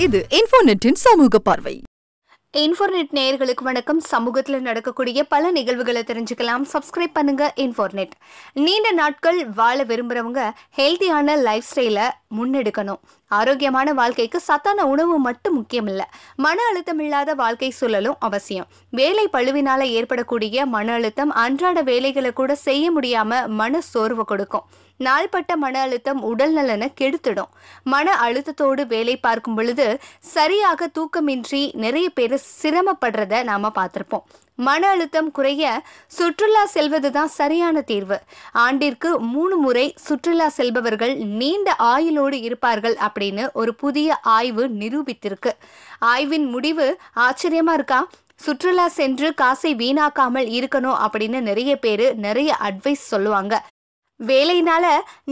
இது இன்ஃபோநெட்டின் சமூக பார்வை. இன்ஃபோநெட் நேயர்களுக்கு வணக்கம். சமூகத்தில் நடக்கக்கூடிய பல நிகழ்வுகளை தெரிஞ்சுக்கலாம். சப்ஸ்கிரைப் பண்ணுங்க இன்ஃபோநெட். நீண்ட நாட்கள் வாழ விரும்புறவங்க ஹெல்த்தியான லைஃப் ஸ்டைலை முன்னெடுக்கணும். ஆரோக்கியமான வாழ்க்கைக்கு சத்தான உணவு மட்டும் முக்கியம் இல்லை, மன அழுத்தம் இல்லாத வாழ்க்கை சூழலும் அவசியம். வேலை பளுவினால ஏற்படக்கூடிய மன அழுத்தம் அன்றாட வேலைகளை கூட செய்ய முடியாம மன சோர்வு கொடுக்கும். நாள்பட்ட மன அழுத்தம் உடல் நலனை கெடுத்துடும். மன அழுத்தத்தோடு வேலை பார்க்கும் பொழுது சரியாக தூக்கமின்றி நிறைய பேர் சிரமப்படுறத நாம பார்த்திருப்போம். மன அழுத்தம் குறைய சுற்றுலா செல்வதுதான் சரியான தீர்வு. ஆண்டிற்கு 3 முறை சுற்றுலா செல்பவர்கள் நீண்ட ஆயுளோடு இருப்பார்கள் அப்படின்னு ஒரு புதிய ஆய்வு நிரூபித்திருக்கு. ஆய்வின் முடிவு ஆச்சரியமா இருக்கா? சுற்றுலா சென்று காசை வீணாக்காமல் இருக்கணும் அப்படின்னு நிறைய பேர் நிறைய அட்வைஸ் சொல்லுவாங்க. வேலையினால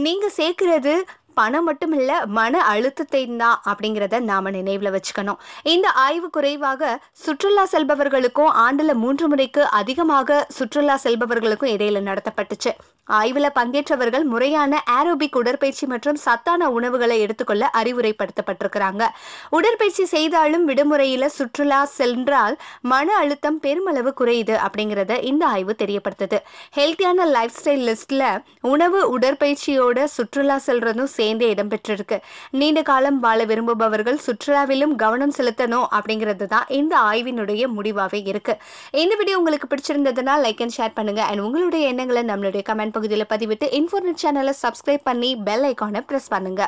நீங்க சேர்க்கிறது பணம் மட்டும் இல்ல, மன அழுத்தத்தை தான் அப்படிங்கிறத நாம நினைவுல வச்சுக்கணும். இந்த ஆய்வு குறைவாக சுற்றுலா செல்பவர்களுக்கும் ஆண்டுல 3 முறைக்கு அதிகமாக சுற்றுலா செல்பவர்களுக்கும் இடையில நடத்தப்பட்டுச்சு. ஆய்வுல பங்கேற்றவர்கள் முறையான ஏரோபிக் உடற்பயிற்சி மற்றும் சத்தான உணவுகளை எடுத்துக்கொள்ள அறிவுரைப்படுத்தப்பட்டிருக்கிறாங்க. உடற்பயிற்சி செய்தாலும் விடுமுறையில சுற்றுலா சென்றால் மன அழுத்தம் பெருமளவு குறையுது அப்படிங்கிறத இந்த ஆய்வு தெரியப்படுத்துது. ஹெல்த்தியான லைஃப் ஸ்டைல் லிஸ்ட்ல உணவு உடற்பயிற்சியோட சுற்றுலா செல்றதும் சேர்ந்தே இடம்பெற்றிருக்கு. நீண்ட காலம் வாழ விரும்புபவர்கள் சுற்றுலாவிலும் கவனம் செலுத்தணும் அப்படிங்கிறது தான் இந்த ஆய்வினுடைய முடிவாவே இருக்கு. இந்த வீடியோ உங்களுக்கு பிடிச்சிருந்ததுன்னா லைக் அண்ட் ஷேர் பண்ணுங்க. அண்ட் உங்களுடைய எண்ணங்களை நம்மளுடைய கமெண்ட் பகுதியில் பதிவிட்டு இன்ஃபோநெட் சேனலை சப்ஸ்கிரைப் பண்ணி பெல் ஐக்கானை பிரஸ் பண்ணுங்க.